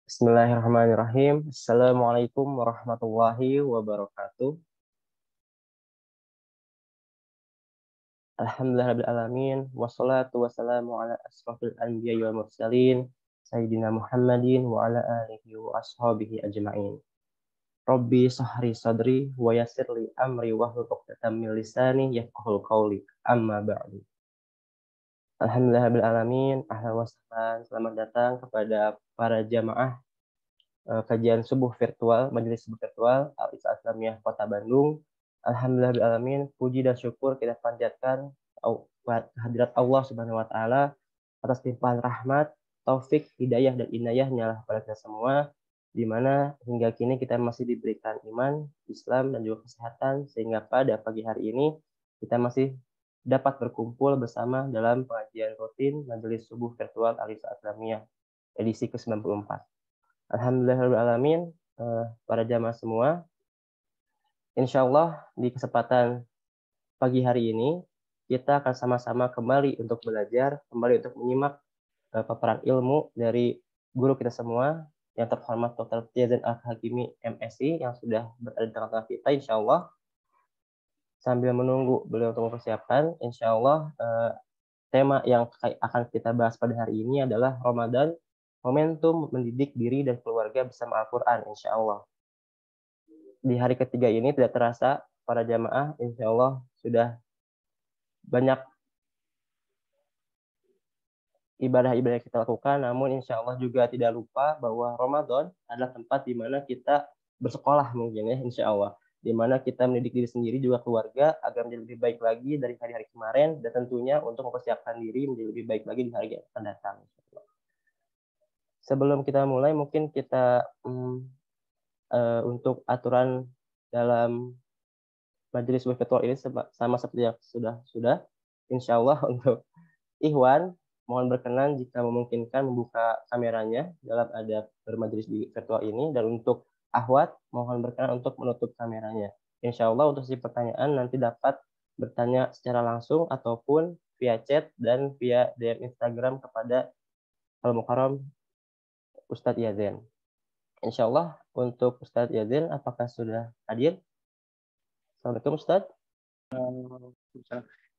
Bismillahirrahmanirrahim. Assalamualaikum warahmatullahi wabarakatuh. Alhamdulillahirrahmanirrahim. Wassalatu wassalamu ala asrafil anbiya wal mursalin. Sayyidina Muhammadin wa ala alihi wa ashabihi ajma'in. Rabbi sahri sadri wa yassirli amri wahlul 'uqdatam min lisani yafqahul qawli. Amma ba'du. Alhamdulillahirrahmanirrahim. Ahlan wa sahlan. Selamat datang kepada para jamaah kajian subuh virtual, majelis subuh virtual Al-Ihsan Islamiyah Kota Bandung. Alhamdulillahirrahmanirrahim, puji dan syukur kita panjatkan kehadirat Allah Subhanahu wa taala atas limpahan rahmat, taufik, hidayah dan inayahnya lah pada kita semua, di mana hingga kini kita masih diberikan iman, Islam dan juga kesehatan sehingga pada pagi hari ini kita masih dapat berkumpul bersama dalam pengajian rutin majelis subuh virtual Al-Ihsan Islamiyah edisi ke-94. Alhamdulillahirrahmanirrahim, para jamaah semua. Insya Allah di kesempatan pagi hari ini kita akan sama-sama kembali untuk belajar, kembali untuk menyimak paparan ilmu dari guru kita semua yang terhormat Dr. Yazan Al-Hakimi MSI yang sudah berada di tengah-tengah kita. Insya Allah sambil menunggu beliau untuk mempersiapkan, insya Allah tema yang akan kita bahas pada hari ini adalah Ramadan, momentum mendidik diri dan keluarga bersama Al-Quran, insya Allah. Di hari ketiga ini tidak terasa para jamaah, insya Allah sudah banyak ibadah-ibadah yang kita lakukan, namun insya Allah juga tidak lupa bahwa Ramadan adalah tempat di mana kita bersekolah mungkin ya, insya Allah. Di mana kita mendidik diri sendiri juga keluarga agar menjadi lebih baik lagi dari hari-hari kemarin, dan tentunya untuk mempersiapkan diri menjadi lebih baik lagi di hari yang akan datang. Sebelum kita mulai, mungkin kita untuk aturan dalam majelis virtual ini sama seperti yang sudah. Insya Allah untuk Ikhwan, mohon berkenan jika memungkinkan membuka kameranya dalam adab bermajelis di virtual ini, dan untuk Ahwat mohon berkenan untuk menutup kameranya. Insya Allah untuk si pertanyaan nanti dapat bertanya secara langsung ataupun via chat dan via DM Instagram kepada Al-Mukarram Ustadz Yazen. Insya Allah untuk Ustadz Yazen, apakah sudah hadir? Assalamualaikum Ustadz.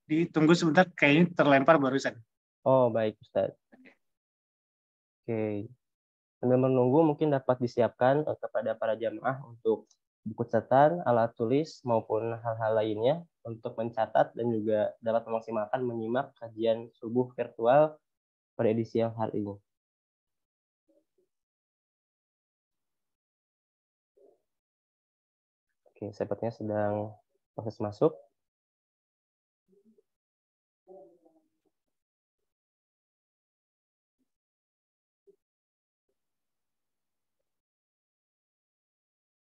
Ditunggu sebentar, kayaknya terlempar barusan. Oh baik Ustadz. Oke. Sambil menunggu mungkin dapat disiapkan kepada para jamaah untuk buku catatan, alat tulis maupun hal-hal lainnya untuk mencatat dan juga dapat memaksimalkan menyimak kajian subuh virtual pada edisi yang hari ini. Oke, sepertinya sedang proses masuk.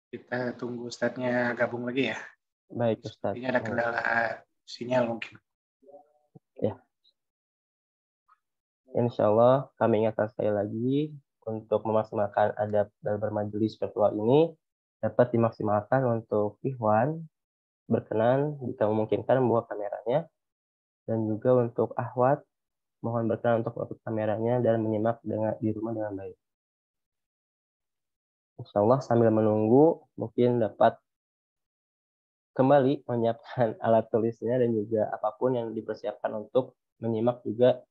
Kita tunggu Ustadznya gabung lagi ya. Baik Ustadz. Ini ada kendala sinyal mungkin. Ya. Insya Allah kami ingatkan sekali lagi untuk memaksimalkan adab dalam bermajelis virtual ini dapat dimaksimalkan untuk Ikhwan berkenan jika memungkinkan membuka kameranya, dan juga untuk Ahwat mohon berkenan untuk menutup kameranya dan menyimak di rumah dengan baik. Insya Allah sambil menunggu mungkin dapat kembali menyiapkan alat tulisnya dan juga apapun yang dipersiapkan untuk menyimak juga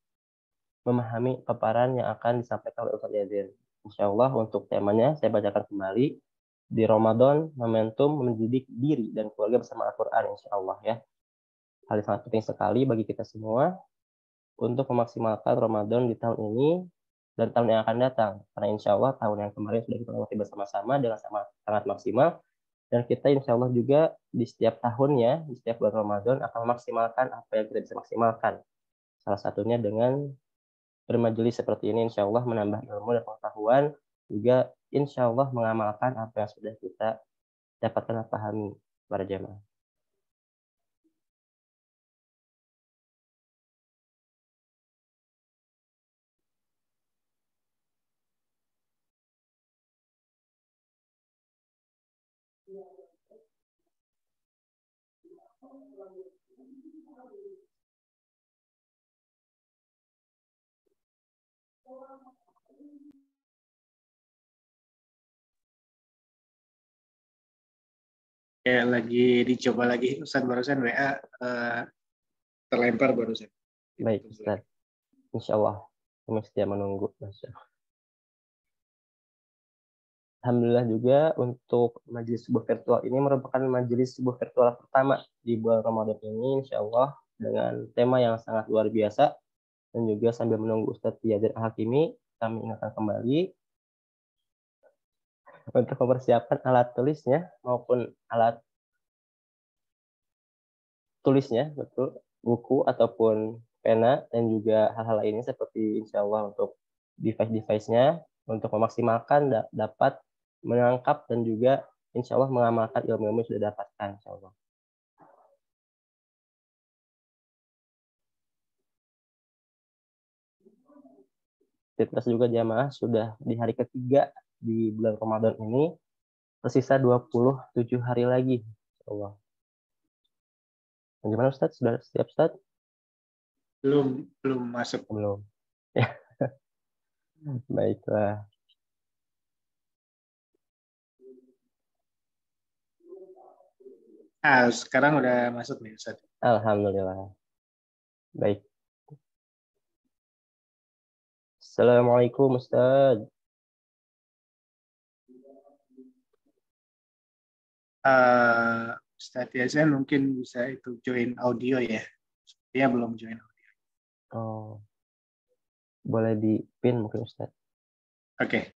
memahami paparan yang akan disampaikan oleh Ustadz Yazin. Insya Allah untuk temanya saya bacakan kembali di Ramadan, momentum mendidik diri dan keluarga bersama Al-Quran, insya Allah ya. Hal yang sangat penting sekali bagi kita semua untuk memaksimalkan Ramadan di tahun ini dan tahun yang akan datang. Karena insya Allah tahun yang kemarin sudah kita lewati bersama-sama dengan sangat maksimal. Dan kita insya Allah juga di setiap tahunnya, di setiap bulan Ramadan akan memaksimalkan apa yang kita bisa maksimalkan. Salah satunya dengan bermajelis seperti ini, insya Allah menambah ilmu dan pengetahuan, juga insya Allah mengamalkan apa yang sudah kita dapatkan dan pahami para jamaah. Ya, lagi dicoba lagi. Ustaz barusan WA terlempar barusan. Baik, Ustaz. Insya Allah. Kami setia menunggu. Masya Allah. Alhamdulillah juga untuk majelis subuh virtual ini merupakan majelis subuh virtual pertama di bulan Ramadan ini, insya Allah dengan tema yang sangat luar biasa. Dan juga sambil menunggu Ustadz Yazid Al-Hakimi, kami ingatkan kembali untuk mempersiapkan alat tulisnya maupun alat tulisnya, betul, buku ataupun pena, dan juga hal-hal lainnya seperti insya Allah untuk device-device-nya untuk memaksimalkan dapat menangkap dan juga insya Allah mengamalkan ilmu-ilmu yang sudah dapatkan insya Allah. Plus juga jamaah sudah di hari ketiga di bulan Ramadan ini, tersisa 27 hari lagi insya Allah. Gimana Ustadz? Sudah siap Ustadz? Belum masuk. Belum. Baiklah. Sekarang udah masuk nih Ustaz. Alhamdulillah. Baik. Assalamualaikum Ustadz. Ustaz Yazid mungkin bisa itu join audio ya. Dia belum join audio. Oh. Boleh di pin mungkin Ustadz. Oke.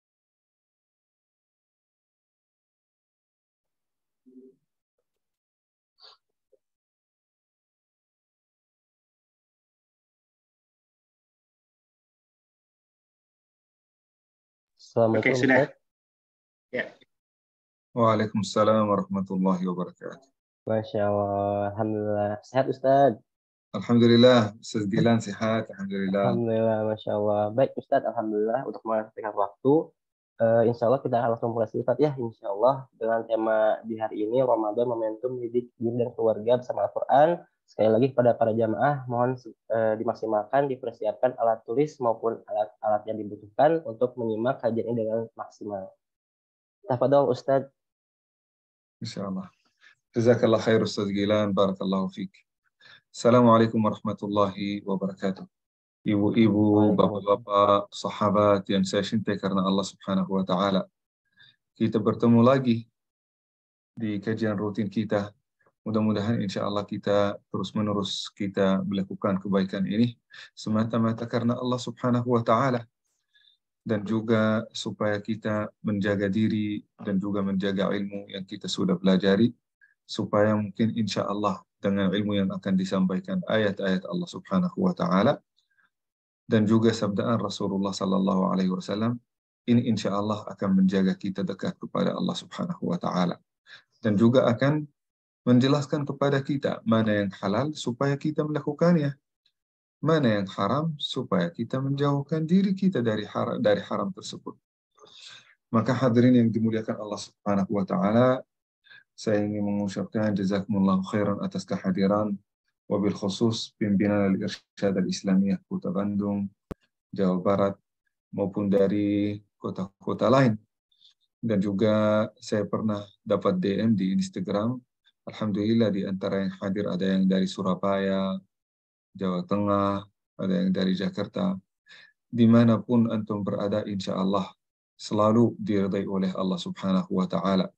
Assalamualaikum sudah. Ustadz. Ya. Waalaikumsalam warahmatullahi wabarakatuh. Masya Allah. Alhamdulillah. Sehat Ustadz? Alhamdulillah, Ustaz Gilan sehat. Alhamdulillah. Alhamdulillah, Masya Allah. Baik Ustadz, Alhamdulillah untuk menghadirkan waktu. Insya Allah kita akan langsung mulai Ustadz ya. Insya Allah dengan tema di hari ini Ramadan momentum didik diri dan keluarga bersama Al-Quran. Sekali lagi kepada para jamaah mohon dimaksimalkan, dipersiapkan alat tulis maupun alat-alat yang dibutuhkan untuk menyimak kajian ini dengan maksimal. Tafadhol Ustadz. Insyaallah. Jazakallah khair Ustaz Gilan, barakallahu fiik. Assalamualaikum warahmatullahi wabarakatuh. Ibu-ibu, bapak-bapak, sahabat yang saya cintai karena Allah Subhanahu wa taala. Kita bertemu lagi di kajian rutin kita. Mudah-mudahan insya Allah kita terus-menerus kita melakukan kebaikan ini semata-mata karena Allah Subhanahu wa taala, dan juga supaya kita menjaga diri dan juga menjaga ilmu yang kita sudah pelajari, supaya mungkin insya Allah dengan ilmu yang akan disampaikan ayat-ayat Allah Subhanahu wa taala dan juga sabdaan Rasulullah sallallahu alaihi wasallam, ini insya Allah akan menjaga kita dekat kepada Allah Subhanahu wa taala, dan juga akan menjelaskan kepada kita mana yang halal supaya kita melakukannya, mana yang haram supaya kita menjauhkan diri kita dari haram tersebut. Maka hadirin yang dimuliakan Allah Subhanahu wa taala, saya ingin mengucapkan jazakumullahu khairan atas kehadiran, wabil khusus pimpinan Al-Irsyad Al-Islamiyah Kota Bandung, Jawa Barat, maupun dari kota-kota lain. Dan juga saya pernah dapat DM di Instagram, alhamdulillah di antara yang hadir ada yang dari Surabaya, Jawa Tengah, ada yang dari Jakarta. Dimanapun antum berada, insya Allah selalu diridai oleh Allah Subhanahu wa ta'ala.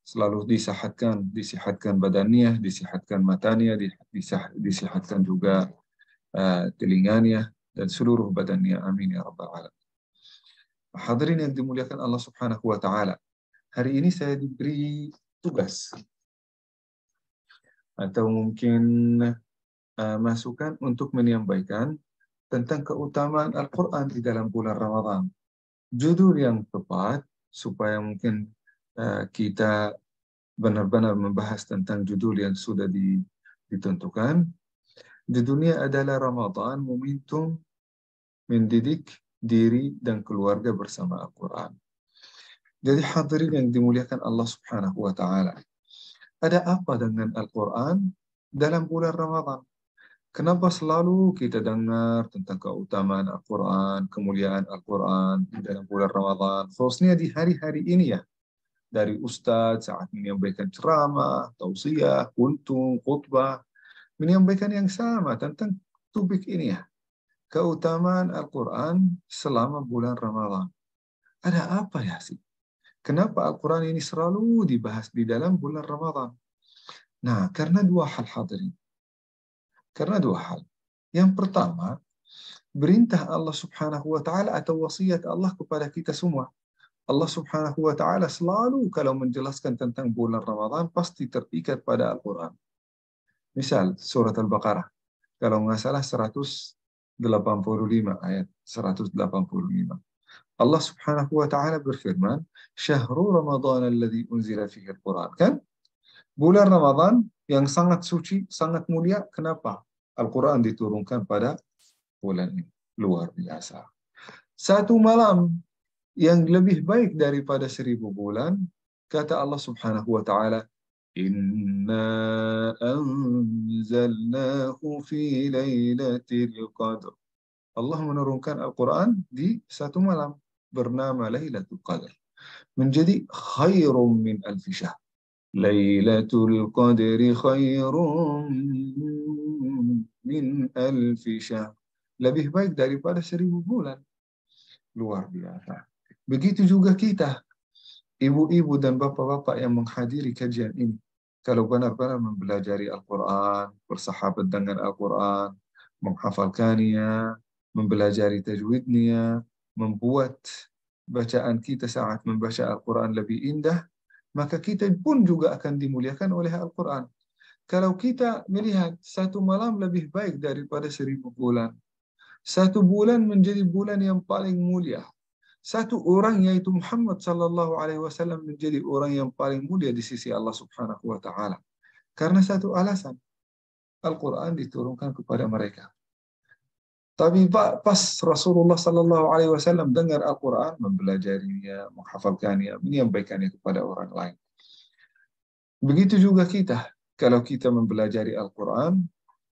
Selalu disihatkan badannya, disihatkan matanya, disihatkan juga telinganya dan seluruh badannya. Amin ya rabbal alamin. Hadirin yang dimuliakan Allah Subhanahu wa taala, hari ini saya diberi tugas atau mungkin masukan untuk menyampaikan tentang keutamaan Al-Quran di dalam bulan Ramadan. Judul yang tepat supaya mungkin kita benar-benar membahas tentang judul yang sudah ditentukan. Judulnya adalah Ramadan Momentum Mendidik Diri dan Keluarga Bersama Al-Quran. Jadi hadirin yang dimuliakan Allah Subhanahu wa ta'ala, ada apa dengan Al-Quran dalam bulan Ramadan? Kenapa selalu kita dengar tentang keutamaan Al-Quran, kemuliaan Al-Quran di dalam bulan Ramadan, khususnya di hari-hari ini ya, dari ustadz saat menyampaikan ceramah, tausiah, kultum, khutbah, menyampaikan yang sama tentang topik ini ya. Keutamaan Al-Quran selama bulan Ramadan. Ada apa ya sih? Kenapa Al-Quran ini selalu dibahas di dalam bulan Ramadan? Nah, karena dua hal hadirin. Karena dua hal. Yang pertama, perintah Allah Subhanahu wa taala atau wasiat Allah kepada kita semua. Allah Subhanahu wa taala selalu kalau menjelaskan tentang bulan Ramadan pasti terikat pada Al-Quran. Misal surat Al-Baqarah, kalau nggak salah 185 ayat 185. Allah Subhanahu wa taala berfirman, "Syahrul Ramadan alladzi unzila fihi Al-Quran." Kan? Bulan Ramadan yang sangat suci, sangat mulia. Kenapa? Al-Quran diturunkan pada bulan ini. Luar biasa. Satu malam yang lebih baik daripada 1000 bulan, kata Allah Subhanahu wa taala, "Inna anzalnahu fi lailatul qadr." Allah menurunkan Al-Quran di satu malam bernama Lailatul Qadar. Menjadi khairum min alfi syahr. Lailatul Qadri khairum min alfi syahr. Lebih baik daripada 1000 bulan. Luar biasa. Begitu juga kita, ibu-ibu dan bapak-bapak yang menghadiri kajian ini. Kalau benar-benar mempelajari Al-Quran, bersahabat dengan Al-Quran, menghafalkannya, mempelajari tajwidnya, membuat bacaan kita saat membaca Al-Quran lebih indah, maka kita pun juga akan dimuliakan oleh Al-Quran. Kalau kita melihat satu malam lebih baik daripada 1000 bulan, satu bulan menjadi bulan yang paling mulia. Satu orang yaitu Muhammad sallallahu alaihi wasallam menjadi orang yang paling mulia di sisi Allah Subhanahu wa taala. Karena satu alasan, Al-Quran diturunkan kepada mereka. Tapi pas Rasulullah sallallahu alaihi wasallam dengar Al-Quran, mempelajarinya, menghafalkannya, menyampaikannya kepada orang lain. Begitu juga kita, kalau kita mempelajari Al-Quran,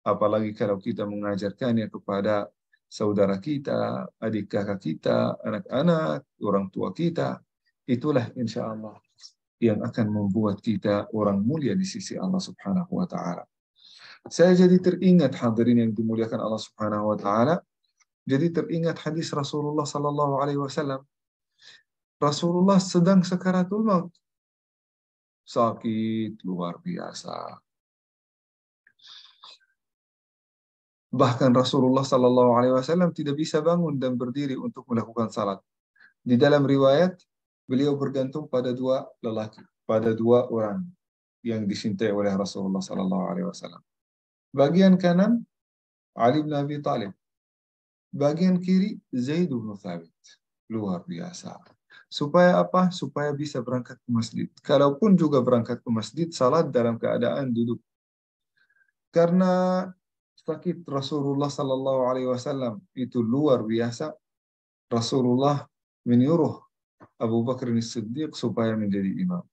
apalagi kalau kita mengajarkannya kepada saudara kita, adik kakak kita, anak-anak, orang tua kita, itulah insya Allah yang akan membuat kita orang mulia di sisi Allah Subhanahu wa taala. Saya jadi teringat hadirin yang dimuliakan Allah Subhanahu wa taala. Jadi teringat hadis Rasulullah sallallahu alaihi wasallam. Rasulullah sedang sakaratul maut. Sakit luar biasa. Bahkan Rasulullah sallallahu alaihi wasallam tidak bisa bangun dan berdiri untuk melakukan salat. Di dalam riwayat, beliau bergantung pada dua lelaki, pada dua orang yang dicintai oleh Rasulullah sallallahu alaihi wasallam. Bagian kanan Ali bin Abi Thalib. Bagian kiri Zaid bin Thabit. Luar biasa. Supaya apa? Supaya bisa berangkat ke masjid. Kalaupun juga berangkat ke masjid, salat dalam keadaan duduk. Karena sakit Rasulullah sallallahu alaihi wasallam itu luar biasa. Rasulullah menyuruh Abu Bakar As-Siddiq supaya menjadi imam.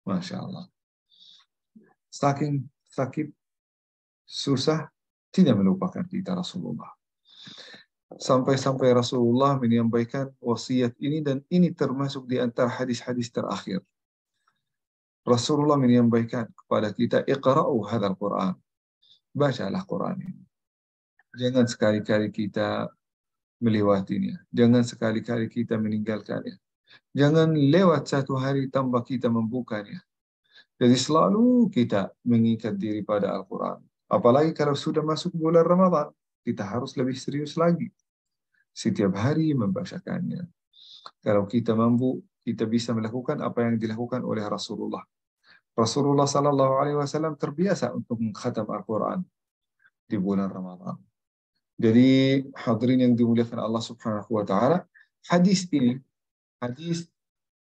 Masya Allah. Saking sakit, susah, tidak melupakan kita Rasulullah. Sampai-sampai Rasulullah menyampaikan wasiat ini, dan ini termasuk di antara hadis-hadis terakhir. Rasulullah menyampaikan kepada kita, "Iqra'u hadzal Qur'an." Bacalah Quran ini. Jangan sekali-kali kita melewatinya. Jangan sekali-kali kita meninggalkannya. Jangan lewat satu hari tanpa kita membukanya. Jadi selalu kita mengikat diri pada Al-Quran. Apalagi kalau sudah masuk bulan Ramadan, kita harus lebih serius lagi. Setiap hari membacakannya. Kalau kita mampu, kita bisa melakukan apa yang dilakukan oleh Rasulullah. Rasulullah sallallahu alaihi wasallam terbiasa untuk mengkhatam Al-Quran di bulan Ramadan. Jadi hadirin yang dimuliakan Allah Subhanahu wa taala, hadis ini, hadis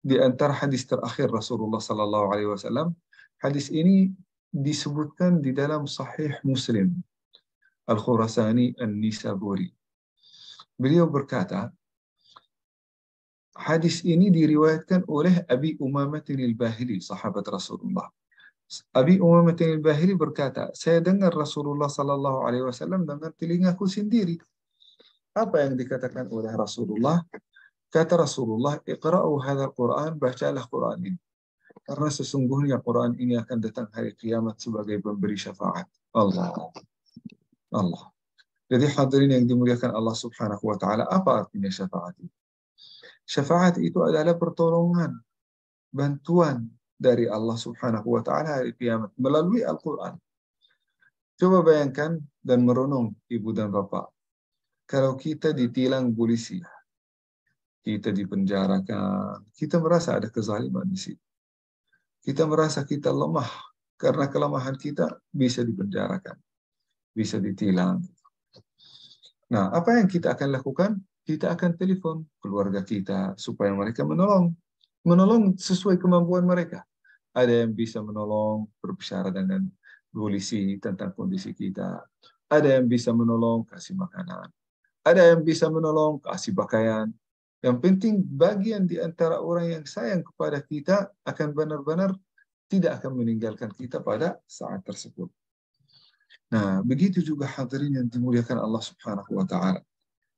di antara hadis terakhir Rasulullah sallallahu alaihi wasallam, hadis ini disebutkan di dalam Sahih Muslim Al-Khurasani An-Nisaburi. Beliau berkata, hadis ini diriwayatkan oleh Abi Umamah Al-Bahili, sahabat Rasulullah. Abi Umamah Al-Bahili berkata, saya dengar Rasulullah sallallahu alaihi wasallam dengan telingaku sendiri. Apa yang dikatakan oleh Rasulullah? Kata Rasulullah, "Iqra'u hadzal Qur'an", bacalah Quran ini. Karena sesungguhnya Quran ini akan datang hari kiamat sebagai pemberi syafaat. Allah. Allah. Jadi hadirin yang dimuliakan Allah Subhanahu wa taala, apa artinya syafaat itu? Syafaat itu adalah pertolongan, bantuan dari Allah Subhanahu wa taala hari kiamat melalui Al-Qur'an. Coba bayangkan dan merenung ibu dan bapak. Kalau kita ditilang polisi, kita dipenjarakan, kita merasa ada kezaliman di situ. Kita merasa kita lemah karena kelemahan kita bisa dipenjarakan, bisa ditilang. Nah, apa yang kita akan lakukan? Kita akan telepon keluarga kita supaya mereka menolong sesuai kemampuan mereka. Ada yang bisa menolong berbicara dengan polisi tentang kondisi kita. Ada yang bisa menolong kasih makanan. Ada yang bisa menolong kasih pakaian. Yang penting bagian di antara orang yang sayang kepada kita akan benar-benar tidak akan meninggalkan kita pada saat tersebut. Nah, begitu juga hadirin yang dimuliakan Allah Subhanahu wa taala.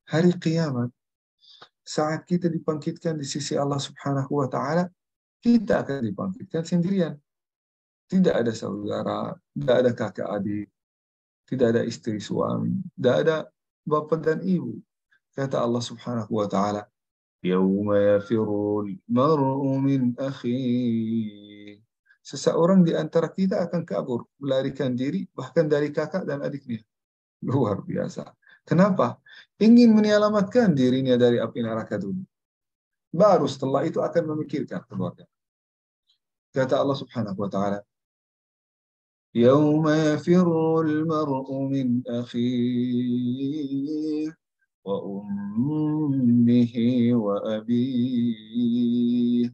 Hari kiamat, saat kita dibangkitkan di sisi Allah Subhanahu wa taala, kita akan dibangkitkan sendirian. Tidak ada saudara, tidak ada kakak adik, tidak ada istri suami, tidak ada bapak dan ibu. Kata Allah Subhanahu wa taala, "Yauma yafirul mar'u min akhihi." Seseorang di antara kita akan kabur, melarikan diri bahkan dari kakak dan adiknya. Luar biasa. Kenapa? Ingin menyelamatkan dirinya dari api neraka dulu. Baru setelah itu akan memikirkan keluarga. Kata Allah Subhanahu wa taala, "Yauma yafirul mar'u min akhihi wa ummihi wa abihi."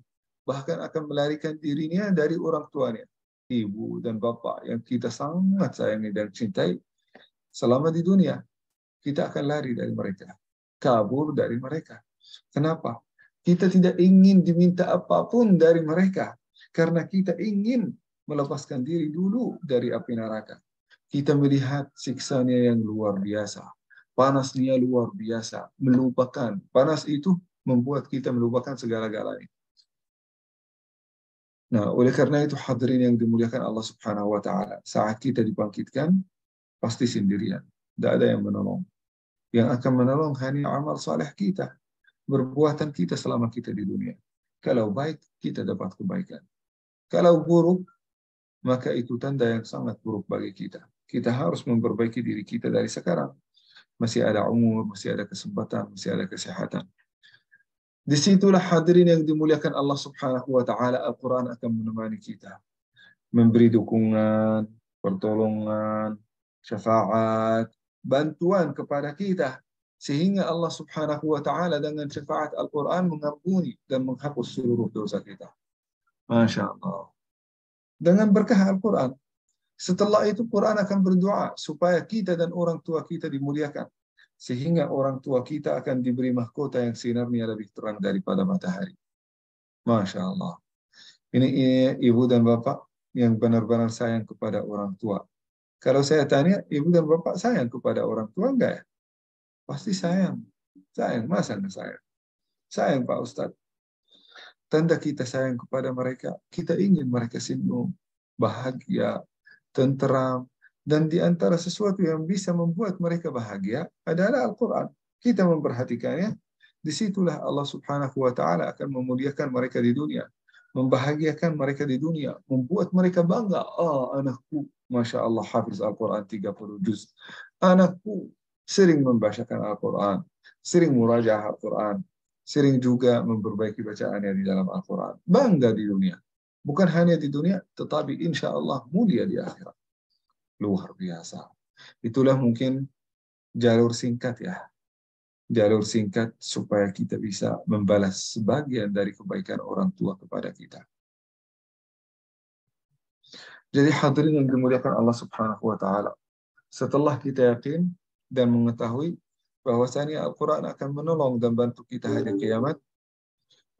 Bahkan akan melarikan dirinya dari orang tuanya, ibu dan bapak yang kita sangat sayangi dan cintai selama di dunia. Kita akan lari dari mereka, kabur dari mereka. Kenapa? Kita tidak ingin diminta apapun dari mereka, karena kita ingin melepaskan diri dulu dari api neraka. Kita melihat siksanya yang luar biasa, panasnya luar biasa, melupakan. Panas itu membuat kita melupakan segala-galanya. Nah, oleh karena itu hadirin yang dimuliakan Allah Subhanahu wa taala, saat kita dibangkitkan pasti sendirian, tidak ada yang menolong. Yang akan menolong hanya amal saleh kita, perbuatan kita selama kita di dunia. Kalau baik, kita dapat kebaikan. Kalau buruk, maka itu tanda yang sangat buruk bagi kita. Kita harus memperbaiki diri kita dari sekarang. Masih ada umur, masih ada kesempatan, masih ada kesehatan. Disitulah hadirin yang dimuliakan Allah Subhanahu wa taala, Al-Quran akan menemani kita, memberi dukungan, pertolongan, syafaat, bantuan kepada kita, sehingga Allah Subhanahu wa taala dengan syafaat Al-Quran mengampuni dan menghapus seluruh dosa kita. Masya Allah. Dengan berkah Al-Quran. Setelah itu Quran akan berdoa supaya kita dan orang tua kita dimuliakan, sehingga orang tua kita akan diberi mahkota yang sinarnya lebih terang daripada matahari. Masya Allah. Ini ibu dan bapak yang benar-benar sayang kepada orang tua. Kalau saya tanya, ibu dan bapak sayang kepada orang tua enggak ya? Pasti sayang. Sayang, masa enggak sayang? Sayang Pak Ustadz. Tanda kita sayang kepada mereka, kita ingin mereka senyum, bahagia, tenteram, dan di antara sesuatu yang bisa membuat mereka bahagia adalah Al-Quran. Kita memperhatikannya, disitulah Allah Subhanahu wa taala akan memuliakan mereka di dunia, membahagiakan mereka di dunia, membuat mereka bangga. Anakku, Masya Allah, hafiz Al-Quran 30 juz. Anakku sering membacakan Al-Quran, sering murajaah Al-Quran, sering juga memperbaiki bacaannya di dalam Al-Quran. Bangga di dunia. Bukan hanya di dunia, tetapi insya Allah mulia di akhirat. Luar biasa. Itulah mungkin jalur singkat ya. Jalur singkat supaya kita bisa membalas sebagian dari kebaikan orang tua kepada kita. Jadi hadirin yang dimuliakan Allah Subhanahu wa taala, setelah kita yakin dan mengetahui bahwasanya Al-Quran akan menolong dan bantu kita hari kiamat,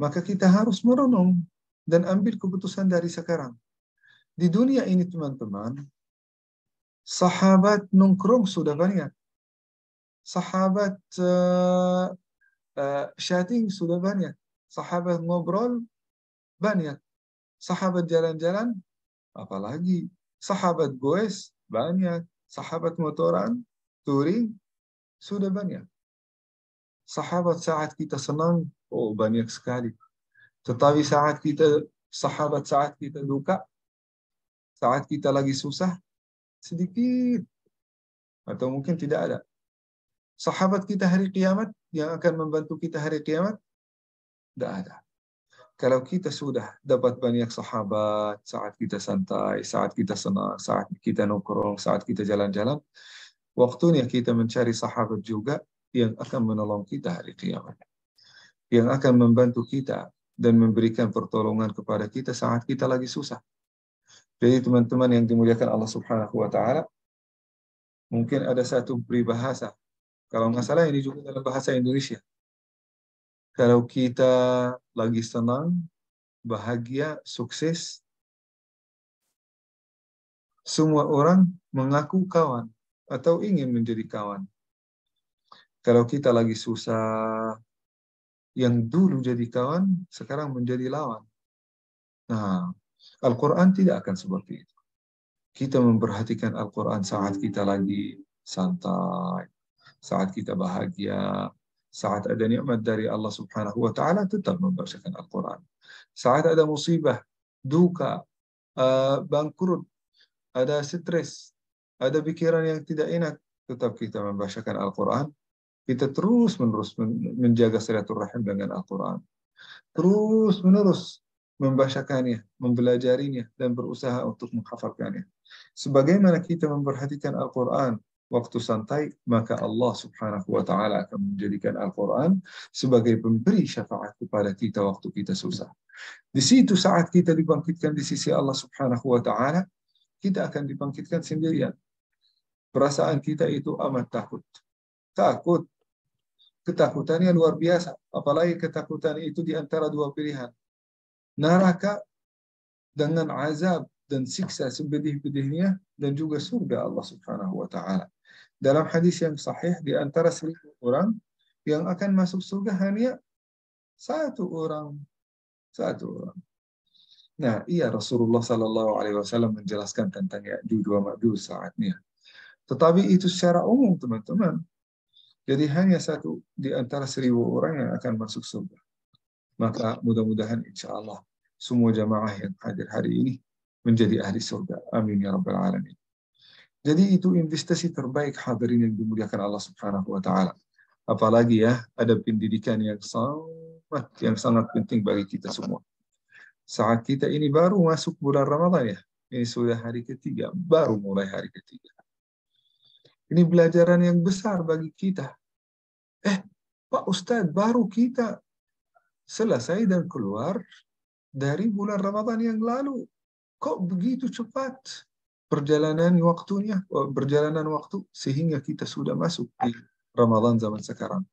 maka kita harus merenung dan ambil keputusan dari sekarang. Di dunia ini teman-teman, sahabat nongkrong sudah banyak. Sahabat chatting sudah banyak. Sahabat ngobrol banyak. Sahabat jalan-jalan, apalagi. Sahabat goes, banyak. Sahabat motoran, touring, sudah banyak. Sahabat saat kita senang, oh banyak sekali. Tetapi sahabat saat kita duka, saat kita lagi susah, sedikit. Atau mungkin tidak ada. Sahabat kita hari kiamat, yang akan membantu kita hari kiamat, tidak ada. Kalau kita sudah dapat banyak sahabat, saat kita santai, saat kita senang, saat kita nongkrong, saat kita jalan-jalan, waktunya kita mencari sahabat juga yang akan menolong kita hari kiamat. Yang akan membantu kita dan memberikan pertolongan kepada kita saat kita lagi susah. Jadi teman-teman yang dimuliakan Allah Subhanahu wa Ta'ala, mungkin ada satu peribahasa. Kalau nggak salah ini juga dalam bahasa Indonesia. Kalau kita lagi senang, bahagia, sukses, semua orang mengaku kawan atau ingin menjadi kawan. Kalau kita lagi susah, yang dulu jadi kawan, sekarang menjadi lawan. Nah, Al-Quran tidak akan seperti itu. Kita memperhatikan Al-Quran saat kita lagi santai, saat kita bahagia, saat ada nikmat dari Allah Subhanahu wa Ta'ala, tetap membacakan Al-Quran. Saat ada musibah, duka, bangkrut, ada stres, ada pikiran yang tidak enak, tetap kita membacakan Al-Quran. Kita terus-menerus menjaga silaturahim dengan Al-Quran. Terus-menerus membacakannya, mempelajarinya, dan berusaha untuk menghafalkannya. Sebagaimana kita memperhatikan Al-Quran waktu santai, maka Allah Subhanahu wa Ta'ala akan menjadikan Al-Quran sebagai pemberi syafaat kepada kita waktu kita susah. Di situ saat kita dibangkitkan di sisi Allah Subhanahu wa Ta'ala, kita akan dibangkitkan sendirian. Perasaan kita itu amat takut. Takut. Ketakutannya luar biasa. Apalagi ketakutan itu di antara dua pilihan. Neraka dengan azab dan siksa sebedih-bedihnya, dan juga surga Allah Subhanahu wa Ta'ala. Dalam hadis yang sahih, di antara 1000 orang yang akan masuk surga hanya satu orang. Nah, iya Rasulullah Sallallahu Alaihi Wasallam menjelaskan tentang Ya'juj wa Ma'juj saatnya. Tetapi itu secara umum, teman-teman. Jadi hanya satu di antara 1000 orang yang akan masuk surga. Maka mudah-mudahan insya Allah semua jamaah yang hadir hari ini menjadi ahli surga. Amin ya rabbal alamin. Jadi itu investasi terbaik hadirin yang dimuliakan Allah Subhanahu wa Ta'ala. Apalagi ya, ada pendidikan yang sangat penting bagi kita semua. Saat kita ini baru masuk bulan Ramadan ya. Ini sudah hari ketiga, baru mulai hari ketiga. Ini pelajaran yang besar bagi kita. Pak Ustadz, baru kita selesai dan keluar dari bulan Ramadan yang lalu. Kok begitu cepat perjalanan waktu sehingga kita sudah masuk di Ramadan zaman sekarang.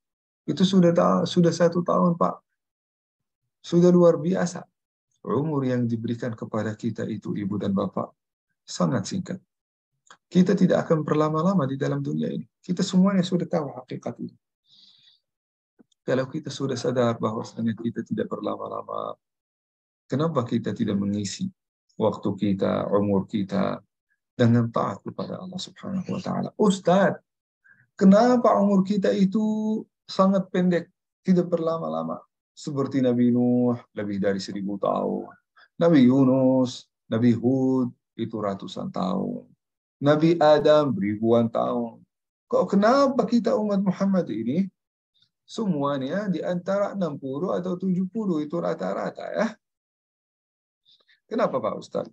Itu sudah 1 tahun, Pak. Sudah luar biasa. Umur yang diberikan kepada kita itu, Ibu dan Bapak, sangat singkat. Kita tidak akan berlama-lama di dalam dunia ini. Kita semuanya sudah tahu hakikat ini. Kalau kita sudah sadar bahwasanya kita tidak berlama-lama, kenapa kita tidak mengisi waktu kita, umur kita, dengan taat kepada Allah Subhanahu wa Ta'ala? Ustadz, kenapa umur kita itu sangat pendek, tidak berlama-lama? Seperti Nabi Nuh, lebih dari 1000 tahun. Nabi Yunus, Nabi Hud, itu ratusan tahun. Nabi Adam, ribuan tahun. Kok kenapa kita umat Muhammad ini semuanya di antara 60 atau 70, itu rata-rata ya? Kenapa Pak Ustaz?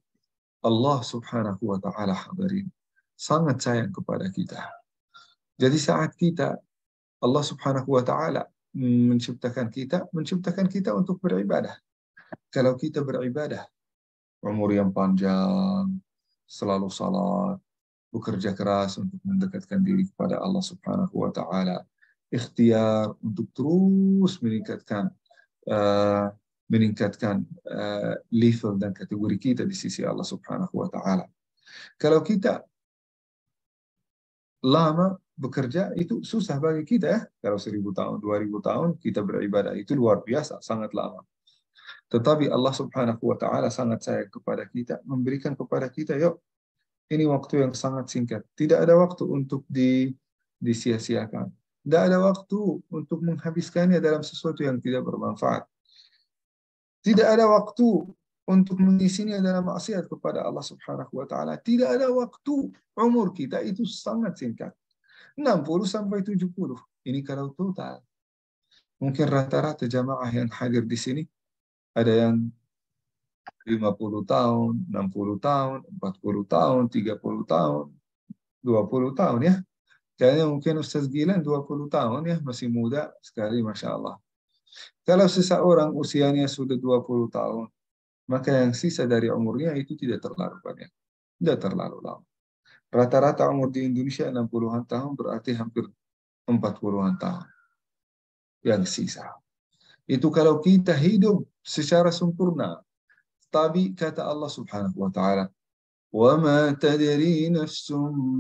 Allah Subhanahu wa Ta'ala hadirin sangat sayang kepada kita. Jadi saat kita, Allah Subhanahu wa Ta'ala menciptakan kita untuk beribadah. Kalau kita beribadah, umur yang panjang, selalu salat, bekerja keras untuk mendekatkan diri kepada Allah Subhanahu wa Ta'ala, ikhtiar untuk terus meningkatkan level dan kategori kita di sisi Allah Subhanahu wa Ta'ala. Kalau kita lama bekerja, itu susah bagi kita ya. Kalau 1000 tahun, 2000 tahun kita beribadah, itu luar biasa, sangat lama. Tetapi Allah Subhanahu wa Ta'ala sangat sayang kepada kita, memberikan kepada kita, yuk, ini waktu yang sangat singkat. Tidak ada waktu untuk disia-siakan. Tidak ada waktu untuk menghabiskannya dalam sesuatu yang tidak bermanfaat. Tidak ada waktu untuk mengisinya dalam maksiat kepada Allah Subhanahu wa Ta'ala. Tidak ada waktu. Umur kita itu sangat singkat. 60 sampai 70. Ini kalau total. Mungkin rata-rata jamaah yang hadir di sini ada yang 50 tahun, 60 tahun, 40 tahun, 30 tahun, 20 tahun ya. Kayaknya mungkin Ustaz Gilan 20 tahun ya, masih muda sekali, Masya Allah. Kalau seseorang usianya sudah 20 tahun, maka yang sisa dari umurnya itu tidak terlalu banyak. Tidak terlalu lama. Rata-rata umur di Indonesia 60-an tahun, berarti hampir 40-an tahun. Yang sisa. Itu kalau kita hidup secara sempurna. Tapi kata Allah Subhanahu wa Ta'ala, وَمَا تَدْرِي نَفْسٌ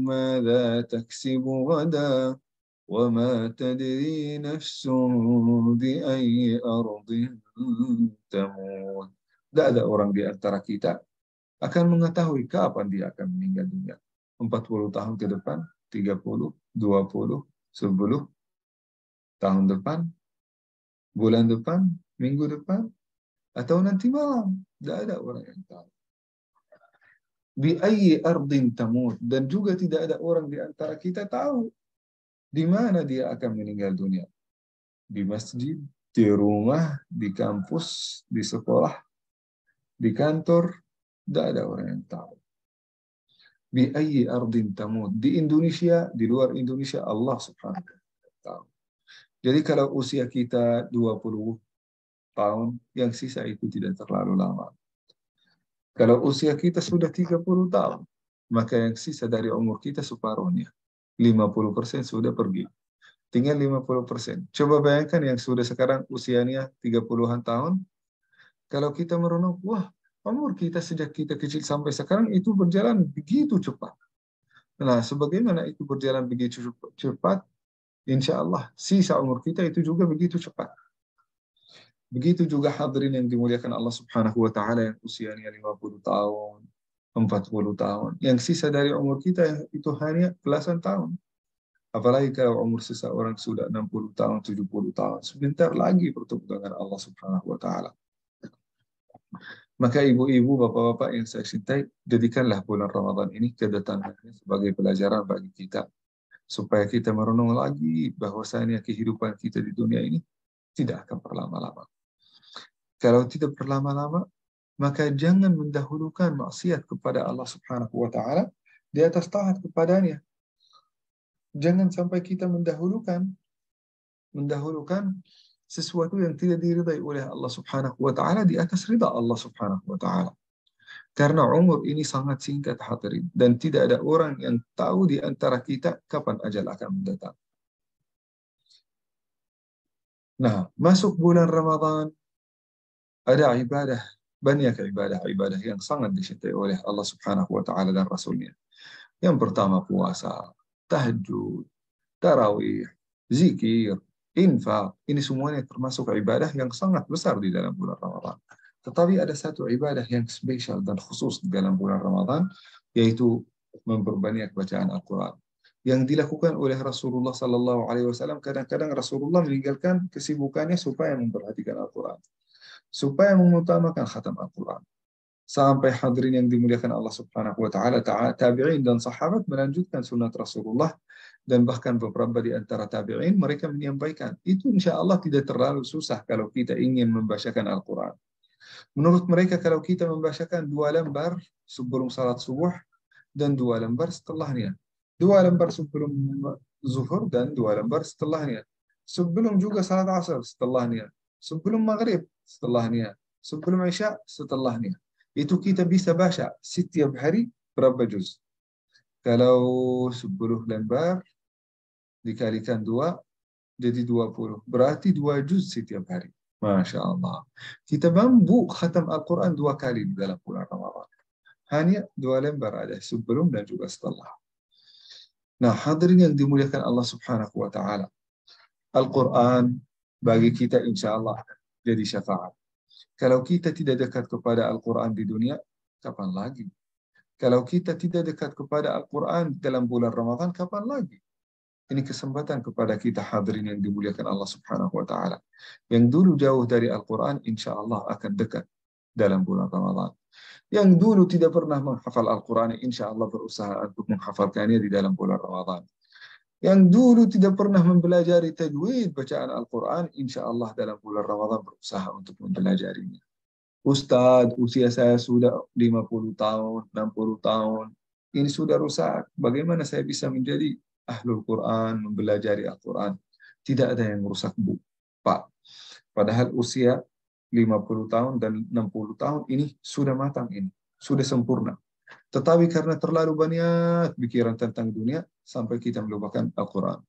مَاذَا تَكْسِبُ غَدًا وَمَا تَدْرِي نَفْسٌ بِأَيِّ أَرْضٍ تَمُوتُ. Tidak ada orang di antara kita akan mengetahui kapan dia akan meninggal dunia. 40 tahun ke depan, 30, 20, 10 tahun depan, bulan depan, minggu depan, atau nanti malam. Tidak ada orang yang tahu. Bi'ayyi ardin tamut, dan juga tidak ada orang di antara kita tahu di mana dia akan meninggal dunia. Di masjid, di rumah, di kampus, di sekolah, di kantor, tidak ada orang yang tahu. Bi'ayyi ardin tamut, di Indonesia, di luar Indonesia, Allah Subhanahu wa Ta'ala tahu. Jadi kalau usia kita 20 tahun, yang sisa itu tidak terlalu lama. Kalau usia kita sudah 30 tahun, maka yang sisa dari umur kita separuhnya. 50% sudah pergi. Tinggal 50%. Coba bayangkan yang sudah sekarang usianya 30-an tahun. Kalau kita merenung, wah, umur kita sejak kita kecil sampai sekarang itu berjalan begitu cepat. Nah, sebagaimana itu berjalan begitu cepat, insya Allah sisa umur kita itu juga begitu cepat. Begitu juga hadirin yang dimuliakan Allah Subhanahu wa Ta'ala yang usianya 50 tahun, 40 tahun. Yang sisa dari umur kita itu hanya belasan tahun. Apalagi kalau umur seseorang sudah 60 tahun, 70 tahun. Sebentar lagi bertemu dengan Allah Subhanahu wa Ta'ala. Maka ibu-ibu, bapak-bapak yang saya cintai, jadikanlah bulan Ramadan ini kedatangannya sebagai pelajaran bagi kita. Supaya kita merenung lagi bahwasanya kehidupan kita di dunia ini tidak akan berlama-lama. Kalau tidak berlama-lama, maka jangan mendahulukan maksiat kepada Allah Subhanahu wa Ta'ala di atas taat kepadanya. Jangan sampai kita mendahulukan sesuatu yang tidak diridai oleh Allah Subhanahu wa Ta'ala di atas ridha Allah Subhanahu wa Ta'ala. Karena umur ini sangat singkat, hadirin, dan tidak ada orang yang tahu di antara kita kapan ajal akan mendatang. Nah, masuk bulan Ramadan, ada ibadah, banyak ibadah yang sangat dicintai oleh Allah Subhanahu wa Ta'ala dan Rasulnya. Yang pertama puasa, tahajud, tarawih, zikir, infak. Ini semuanya termasuk ibadah yang sangat besar di dalam bulan Ramadan. Tetapi ada satu ibadah yang spesial dan khusus di dalam bulan Ramadan, yaitu memperbanyak bacaan Al-Quran. Yang dilakukan oleh Rasulullah SAW, kadang-kadang Rasulullah meninggalkan kesibukannya supaya memperhatikan Al-Quran. Supaya mengutamakan khatam Al-Quran. Sampai hadirin yang dimuliakan Allah Subhanahu wa Ta'ala, tabi'in dan sahabat melanjutkan sunat Rasulullah, dan bahkan beberapa di antara tabi'in mereka menyampaikan, itu insya Allah tidak terlalu susah kalau kita ingin membacakan Al-Quran. Menurut mereka kalau kita membacakan 2 lembar sebelum salat subuh dan 2 lembar setelahnya. 2 lembar sebelum zuhur dan 2 lembar setelahnya. Sebelum juga salat asar setelahnya. Sebelum maghrib setelahnya. Sebelum isya setelahnya. Itu kita bisa baca setiap hari berapa juz. Kalau 10 lembar dikalikan 2 jadi 20. Berarti 2 juz setiap hari. Masya Allah. Kita mampu khatam Al-Quran 2 kali di dalam bulan Ramadan. Hanya 2 lembar ada sebelum dan juga setelah. Nah, hadirin yang dimuliakan Allah Subhanahu wa Ta'ala. Al-Quran bagi kita insya Allah jadi syafaat. Kalau kita tidak dekat kepada Al-Quran di dunia, kapan lagi? Kalau kita tidak dekat kepada Al-Quran dalam bulan Ramadan, kapan lagi? Ini kesempatan kepada kita hadirin yang dimuliakan Allah Subhanahu wa Ta'ala. Yang dulu jauh dari Al-Quran, insya Allah akan dekat dalam bulan Ramadan. Yang dulu tidak pernah menghafal Al-Quran, insya Allah berusaha untuk menghafalkannya di dalam bulan Ramadan. Yang dulu tidak pernah mempelajari tajwid bacaan Al-Quran, insya Allah dalam bulan Ramadan berusaha untuk mempelajarinya. Ustadz, usia saya sudah 50 tahun, 60 tahun. Ini sudah rusak. Bagaimana saya bisa menjadi ahlul Quran, mempelajari Al-Quran? Tidak ada yang rusak, Bu. Pak. Padahal usia 50 tahun dan 60 tahun ini sudah matang ini. Sudah sempurna. Tetapi karena terlalu banyak pikiran tentang dunia, sampai kita melupakan Al-Quran.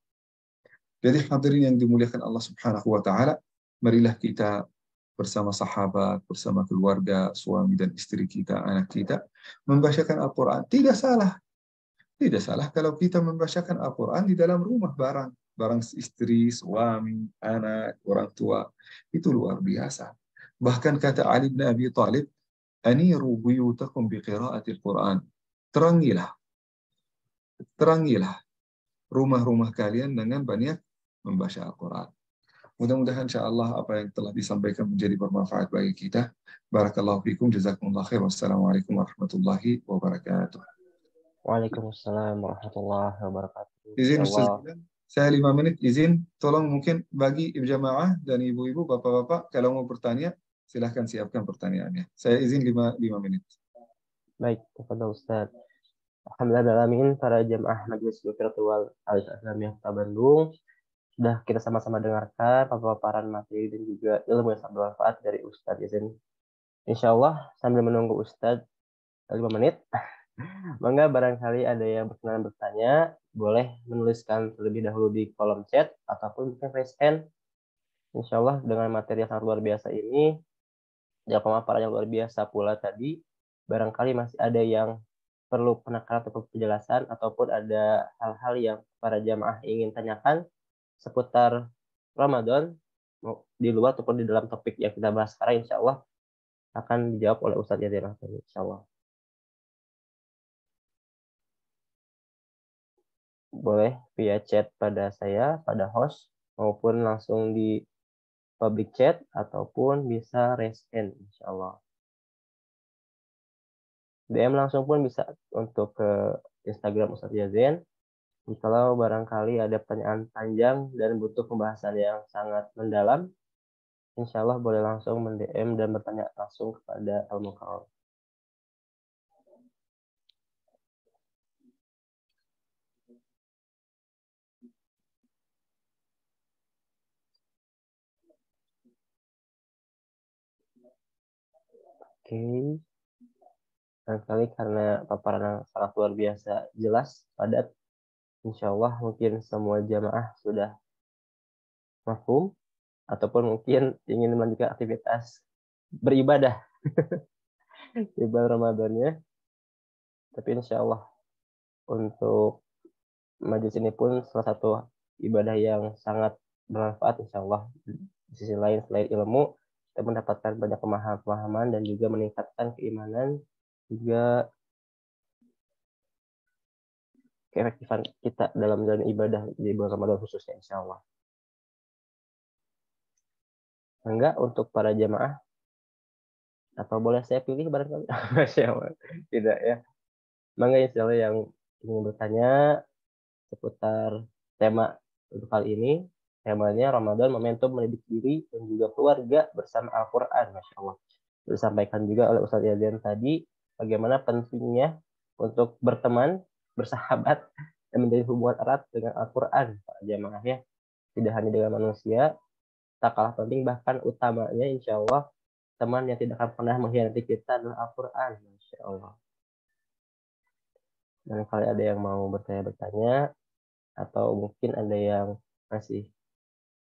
Jadi hadirin yang dimuliakan Allah Subhanahu wa Ta'ala, marilah kita bersama sahabat, bersama keluarga, suami dan istri kita, anak kita, membacakan Al-Quran. Tidak salah. Tidak salah kalau kita membacakan Al-Quran di dalam rumah barang istri, suami, anak, orang tua. Itu luar biasa. Bahkan kata Ali bin Abi Thalib, "Aniru buyutakum biqira'atil Quran." Terangilah, terangilah rumah-rumah kalian dengan banyak membaca Al-Quran. Mudah-mudahan insyaAllah apa yang telah disampaikan menjadi bermanfaat bagi kita. Barakallahu fikum, jazakumullah khair. Wassalamualaikum warahmatullahi wabarakatuh. Waalaikumsalam warahmatullahi wabarakatuh. Izin Ustaz Insyaallah. Gilang, saya 5 menit izin. Tolong mungkin bagi jamaah dan ibu-ibu, bapak-bapak, kalau mau bertanya, silahkan siapkan pertanyaannya. Saya izin 5 menit. Baik, kepada Ustaz. Alhamdulillah para jemaah Majelis Virtual Al-Islamiyah Kota Bandung. Sudah kita sama-sama dengarkan paparan materi dan juga ilmu yang sangat bermanfaat dari Ustadz Izin. Insya Allah sambil menunggu Ustadz 5 menit, mangga barangkali ada yang berkenan bertanya, boleh menuliskan terlebih dahulu di kolom chat ataupun mungkin raise hand. Insya Allah dengan materi yang sangat luar biasa ini, dan pemaparan yang luar biasa pula tadi, barangkali masih ada yang perlu penekanan atau penjelasan ataupun ada hal-hal yang para jamaah ingin tanyakan seputar Ramadan di luar ataupun di dalam topik yang kita bahas sekarang, insya Allah akan dijawab oleh Ustadz Yadir Rahman, insya Allah. Boleh via chat pada saya, pada host, maupun langsung di public chat, ataupun bisa raise hand, insya Allah. DM langsung pun bisa untuk ke Instagram Ustadz Yazen. Kalau barangkali ada pertanyaan panjang dan butuh pembahasan yang sangat mendalam, insya Allah boleh langsung men-DM dan bertanya langsung kepada Al-Mukarram. Oke. Barangkali karena paparan yang sangat luar biasa jelas, padat, insya Allah mungkin semua jamaah sudah mafhum ataupun mungkin ingin melanjutkan aktivitas beribadah di bulan Ramadannya. Tapi insya Allah untuk majelis ini pun salah satu ibadah yang sangat bermanfaat, insya Allah. Di sisi lain selain ilmu, kita mendapatkan banyak pemahaman dan juga meningkatkan keimanan, juga keefektifan kita dalam menjalani ibadah di bulan Ramadan khususnya, insya Allah. Enggak untuk para jamaah, atau boleh saya pilih barangkali? Masya Allah. Tidak ya. Mangga insya Allah yang ingin bertanya seputar tema untuk kali ini. Temanya Ramadan momentum mendidik diri dan juga keluarga bersama Al-Quran. Masya Allah. Disampaikan juga oleh Ustadz Yaden tadi bagaimana pentingnya untuk berteman, bersahabat, dan menjadi hubungan erat dengan Al-Quran. Para jamaah ya. Tidak hanya dengan manusia, tak kalah penting bahkan utamanya insya Allah teman yang tidak akan pernah mengkhianati kita adalah Al-Quran. Masya Allah. Dan kalau ada yang mau bertanya-bertanya atau mungkin ada yang masih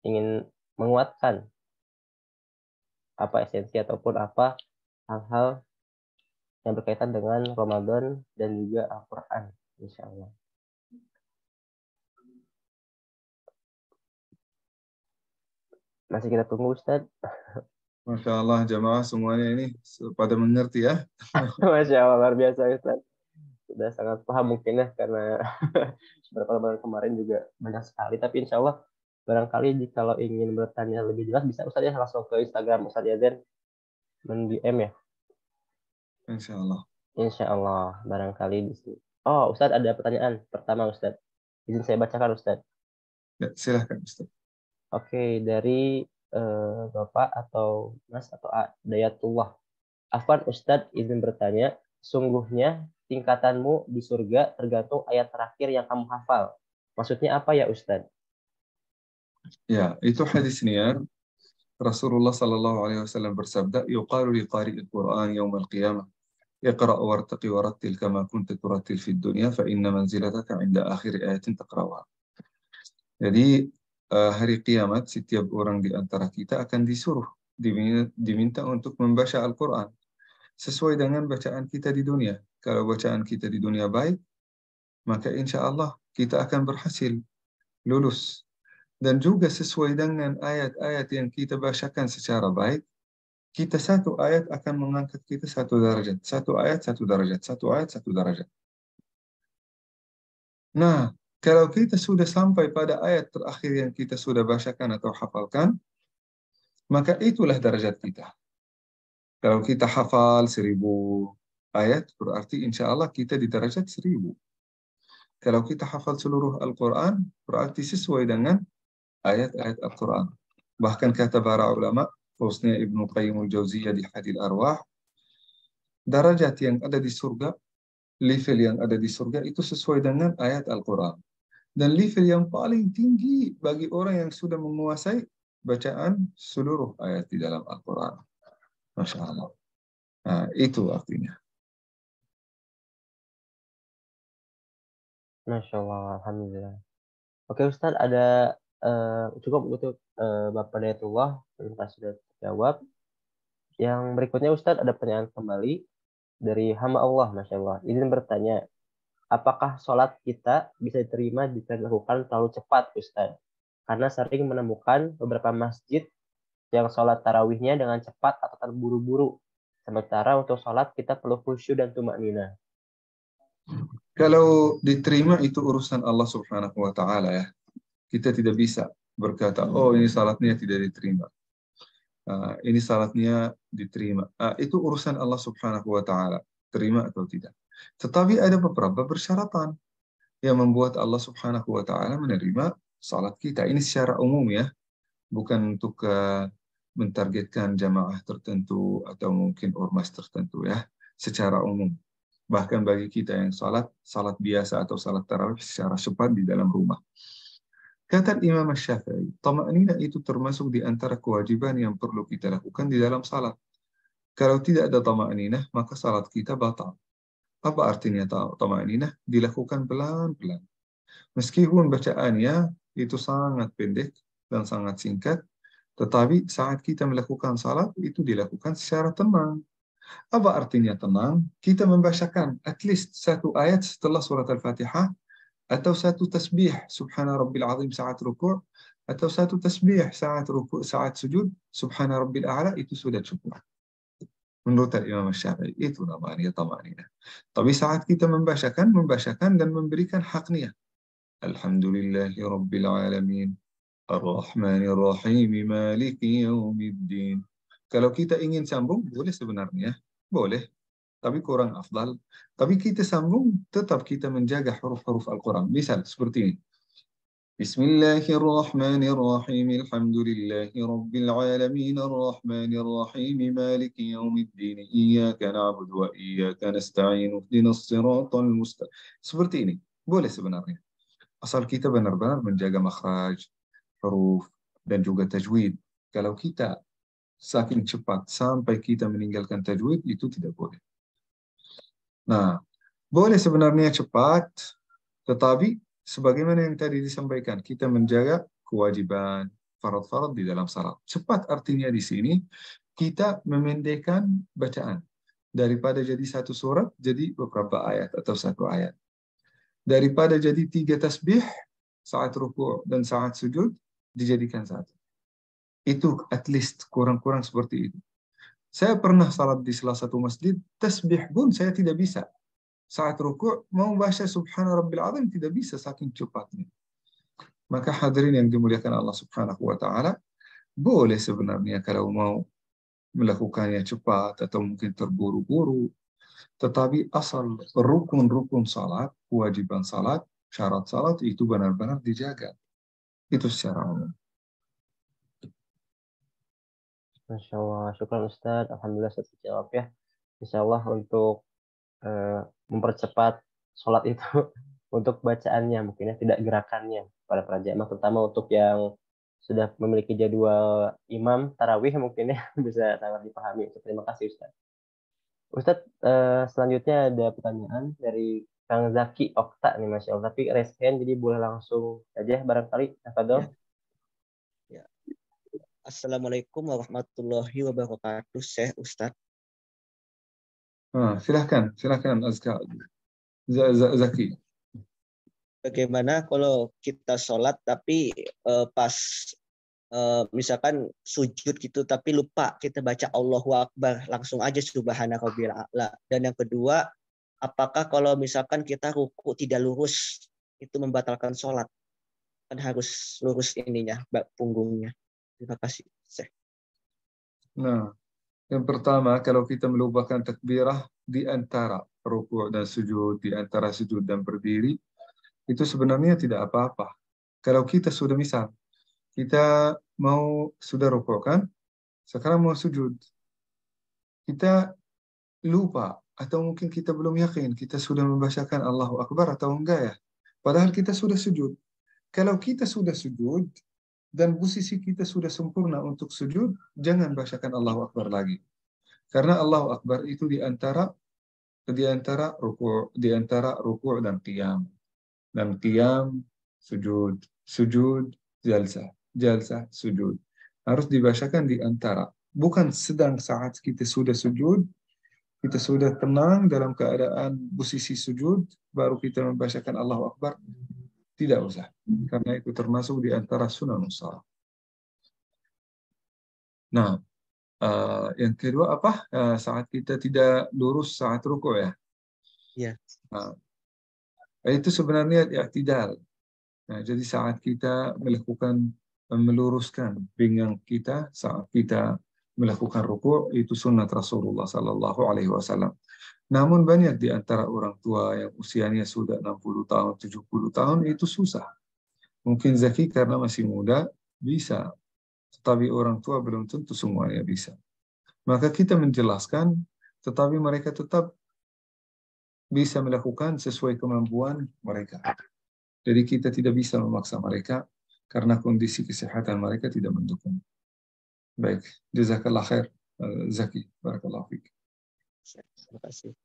ingin menguatkan apa esensi ataupun apa hal-hal yang berkaitan dengan Ramadan dan juga Al-Quran, insya Allah. Masih kita tunggu Ustaz. Masya Allah, jamaah semuanya ini pada mengerti ya. Masya Allah, luar biasa Ustaz. Sudah sangat paham mungkin ya, karena beberapa lebaran kemarin juga banyak sekali. Tapi insya Allah, barangkali jika ingin bertanya lebih jelas, bisa Ustaz ya langsung ke Instagram Ustaz Yaden, men-DM ya. Insya Allah. Insya Allah, barangkali di sini. Oh, Ustaz ada pertanyaan pertama Ustaz. Izin saya bacakan Ustaz. Ya, silahkan Ustaz. Oke, dari Bapak atau Mas atau Dayatullah. Afwan Ustadz izin bertanya, sungguhnya tingkatanmu di surga tergantung ayat terakhir yang kamu hafal. Maksudnya apa ya Ustadz? Ya, itu hadisnya Rasulullah sallallahu alaihi wasallam bersabda, "Yuqalu liqari'il Qur'an yaumil qiyamah, iqra' wartaqi warattil kama kunta turattil fid dunya fa inna manzilataka 'inda akhir ayatin taqra'uha." Jadi hari kiamat setiap orang di antara kita akan disuruh diminta untuk membaca Al-Qur'an sesuai dengan bacaan kita di dunia. Kalau bacaan kita di dunia baik, maka insya Allah kita akan berhasil lulus. Dan juga sesuai dengan ayat-ayat yang kita bacakan secara baik, kita satu ayat akan mengangkat kita satu derajat. Satu ayat, satu derajat. Satu ayat, satu derajat. Nah, kalau kita sudah sampai pada ayat terakhir yang kita sudah bacakan atau hafalkan, maka itulah derajat kita. Kalau kita hafal 1000 ayat, berarti insya Allah kita di derajat 1000. Kalau kita hafal seluruh Al-Quran, berarti sesuai dengan ayat-ayat Al-Quran. Bahkan kata para ulama, khususnya Ibnu Qayyim al-Jauziyah di Hadil Arwah, derajat yang ada di surga, level yang ada di surga itu sesuai dengan ayat Al-Quran. Dan level yang paling tinggi bagi orang yang sudah menguasai bacaan seluruh ayat di dalam Al-Quran. Masya Allah. Nah, itu artinya. Masya Allah, Alhamdulillah. Oke Ustadz, ada cukup untuk Bapak Dayatullah, terima kasih sudah terjawab. Yang berikutnya Ustadz ada pertanyaan kembali dari hamba Allah, Masya Allah. Izin bertanya, apakah sholat kita bisa diterima jika dilakukan terlalu cepat Ustadz? Karena sering menemukan beberapa masjid yang sholat tarawihnya dengan cepat atau terburu-buru. Sementara untuk sholat kita perlu khusyuk dan tumakninah. Kalau diterima itu urusan Allah Subhanahu wa taala ya. Kita tidak bisa berkata, oh ini salatnya tidak diterima. Ini salatnya diterima. Itu urusan Allah Subhanahu wa taala, terima atau tidak. Tetapi ada beberapa persyaratan yang membuat Allah Subhanahu wa taala menerima salat kita. Ini secara umum ya, bukan untuk mentargetkan jamaah tertentu atau mungkin ormas tertentu ya, secara umum. Bahkan bagi kita yang salat biasa atau salat tarawih secara cepat di dalam rumah. Kata Imam Syafi'i, tama'ninah itu termasuk di antara kewajiban yang perlu kita lakukan di dalam salat. Kalau tidak ada tama'ninah, maka salat kita batal. Apa artinya tama'ninah? Dilakukan pelan-pelan. Meskipun bacaannya itu sangat pendek dan sangat singkat, tetapi saat kita melakukan salat, itu dilakukan secara tenang. Apa artinya tenang? Kita membacakan at least satu ayat setelah surat Al-Fatihah, atau satu tasbih subhana rabbil azim saat ruku', atau satu tasbih saat ruku', saat sujud subhana rabbil a'la, itu sudah cukup. Menurut Imam Syafi'i itu namanya tamanina. Tapi saat kita membacakan dan memberikan haknya. Alhamdulillahi rabbil alamin, ar-rahmanir rahim, maliki yaumiddin. Kalau kita ingin sambung boleh sebenarnya, boleh. Tapi kurang afdal. Tapi kita sambung, tetap kita menjaga huruf-huruf Al-Quran. Misal seperti ini. Bismillahirrahmanirrahim. Alhamdulillahi rabbil alamin, arrahmanir rahim, maliki yaumiddin, iyyaka na'budu wa iyyaka nasta'in, ihdinas siratal mustaqim. Seperti ini. Boleh sebenarnya. Asal kita benar-benar menjaga makhraj, huruf, dan juga tajwid. Kalau kita saking cepat sampai kita meninggalkan tajwid, itu tidak boleh. Nah, boleh sebenarnya cepat, tetapi sebagaimana yang tadi disampaikan, kita menjaga kewajiban farad-farad di dalam salat. Cepat artinya di sini, kita memendekkan bacaan. Daripada jadi satu surat, jadi beberapa ayat atau satu ayat. Daripada jadi 3 tasbih, saat ruku' dan saat sujud, dijadikan satu. Itu at least kurang-kurang seperti itu. Saya pernah salat di salah satu masjid, tasbih pun saya tidak bisa. Saat rukuk mau baca subhana rabbil azim tidak bisa saking cepatnya. Maka hadirin yang dimuliakan Allah Subhanahu wa taala, boleh sebenarnya kalau mau melakukannya cepat atau mungkin terburu-buru, tetapi asal rukun-rukun salat, kewajiban salat, syarat salat itu benar-benar dijaga. Itu secara umum. Masya Allah, syukur Ustadz. Alhamdulillah Ustadz jawab ya. Insya Allah untuk mempercepat sholat itu untuk bacaannya mungkin ya, tidak gerakannya pada para jamaah, terutama untuk yang sudah memiliki jadwal imam tarawih mungkin ya bisa sangat dipahami. Terima kasih Ustadz. Ustadz, selanjutnya ada pertanyaan dari Kang Zaki Okta nih Masya Allah. Tapi raise hand, jadi boleh langsung saja barangkali. Tafadhol. Ya. Assalamualaikum warahmatullahi wabarakatuh, Syekh Ustadz. Silahkan Azka Zaki. Bagaimana kalau kita sholat tapi pas misalkan sujud gitu tapi lupa kita baca Allahu Akbar, langsung aja subhanarabbil a'la. Dan yang kedua, apakah kalau misalkan kita ruku tidak lurus itu membatalkan sholat? Kan harus lurus ininya, punggungnya. Terima kasih, Syekh. Nah, yang pertama, kalau kita melupakan takbirah di antara rukuk dan sujud, di antara sujud dan berdiri, itu sebenarnya tidak apa-apa. Kalau kita sudah misal, kita sudah rukuk kan, sekarang mau sujud, kita lupa, atau mungkin kita belum yakin, kita sudah membacakan Allahu Akbar atau enggak ya. Padahal kita sudah sujud. Kalau kita sudah sujud, dan posisi kita sudah sempurna untuk sujud, jangan bacakan Allahu Akbar lagi. Karena Allahu Akbar itu di antara rukuk dan qiyam. Dan qiyam, sujud, jalsah, sujud. Harus dibacakan di antara. Bukan sedang saat kita sudah sujud, kita sudah tenang dalam keadaan posisi sujud, baru kita membacakan Allahu Akbar. Tidak usah, karena itu termasuk di antara sunan shalah. Nah, yang kedua apa? Saat kita tidak lurus saat rukuk ya. Iya. Nah, itu sebenarnya i'tidal. Nah, jadi saat kita meluruskan pinggang kita saat kita melakukan rukuk, itu sunnah Rasulullah Sallallahu Alaihi Wasallam. Namun banyak di antara orang tua yang usianya sudah 60 tahun, 70 tahun itu susah. Mungkin Zaki karena masih muda bisa, tetapi orang tua belum tentu semuanya bisa. Maka kita menjelaskan, tetapi mereka tetap bisa melakukan sesuai kemampuan mereka. Jadi kita tidak bisa memaksa mereka karena kondisi kesehatan mereka tidak mendukung. Baik, jazakallah khair Zaki, barakallahu fiik. Terima kasih.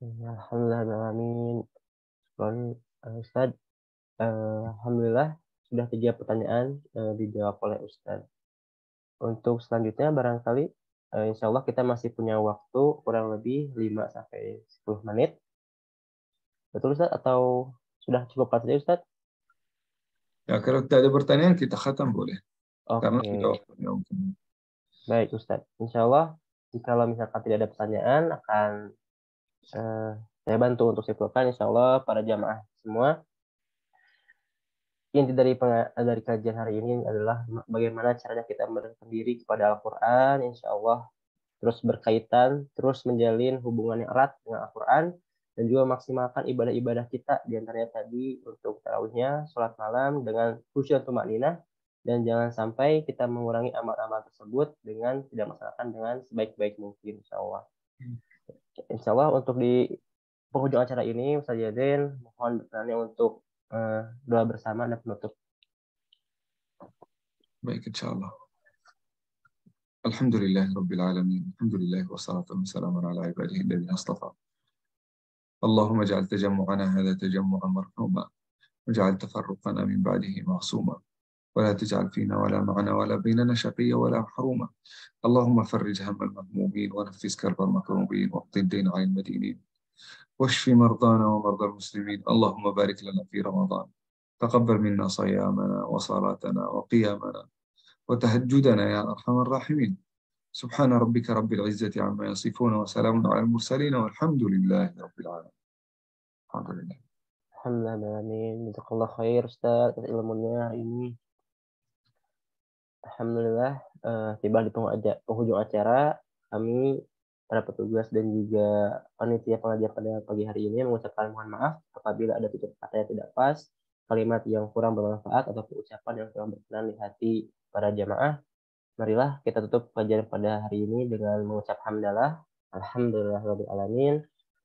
Alhamdulillah, Ustaz. Alhamdulillah sudah 3 pertanyaan dijawab oleh Ustaz. Untuk selanjutnya barangkali insya Allah kita masih punya waktu kurang lebih 5-10 menit. Betul Ustaz atau sudah cukup saja Ustaz? Ya, kalau tidak ada pertanyaan kita khatam boleh. Karena sudah waktunya mungkin. Baik Ustaz. Insya Allah jika misalkan tidak ada pertanyaan akan saya bantu untuk simpulkan insya Allah para jamaah semua. Inti dari kajian hari ini adalah bagaimana caranya kita mendekatkan diri kepada Al-Quran, insya Allah terus berkaitan, terus menjalin hubungan yang erat dengan Al-Quran, dan juga maksimalkan ibadah-ibadah kita, diantaranya tadi untuk tarawihnya, sholat malam dengan khusyuk dan tumakninah, dan jangan sampai kita mengurangi amal-amal tersebut dengan tidak melaksanakan dengan sebaik-baik mungkin, insya Allah. Insya Allah untuk di penghujung acara ini, Ustaz Yadin, mohon berkenan untuk doa bersama dan penutup. Baik, insyaallah. Alhamdulillah Rabbil Alamin. Alhamdulillah wassalatu wassalamu ala ibadihi alladhina istafa. Allahumma ij'al tajammu'ana hadha tajammu'an marhuma waj'al tafarruqana min ba'dihi ma'suma wa la taj'al fina wa la ma'ana wa la bainana shaqiyya wa la mahruma. Allahumma farrij hammal mahmumin wa naffis karbal makrubin wa qdi ad-dayn 'anil madinin. واشف مرضانا ومرضى المسلمين. اللهم بارك لنا في رمضان. تقبل منا صيامنا وصلاتنا وقيامنا وتهجدنا يا أرحم الراحمين. سبحان ربك رب العزة عما يصفون وسلام على المرسلين والحمد لله رب العالمين. الحمد لله. Alhamdulillah, amin. Jazakallah khair Ustaz atas ilmunya hari ini. Alhamdulillah, tiba di penghujung acara, kami para petugas dan juga panitia pengajar pada pagi hari ini mengucapkan mohon maaf apabila ada tutur kata yang tidak pas, kalimat yang kurang bermanfaat atau ucapan yang kurang berkenan di hati para jamaah. Marilah kita tutup kajian pada hari ini dengan mengucap hamdalah. Alhamdulillahirabbil alamin.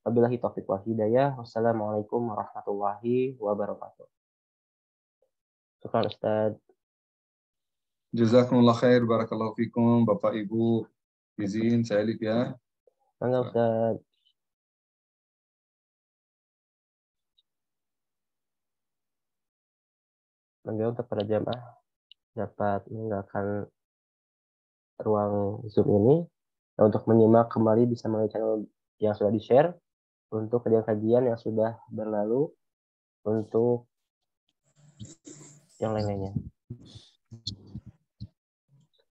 Wabillahi taufiq wal hidayah. Wassalamualaikum warahmatullahi wabarakatuh. Syukran Ustaz. Jazakumullah khair, barakallahu fikum, Bapak Ibu. Izin saya lihat ya. Mangga Ustaz. Mangga untuk para jamaah dapat meninggalkan ruang Zoom ini. Nah, untuk menyimak kembali bisa melalui channel yang sudah di-share. Untuk kajian-kajian yang sudah berlalu, untuk yang lain-lainnya.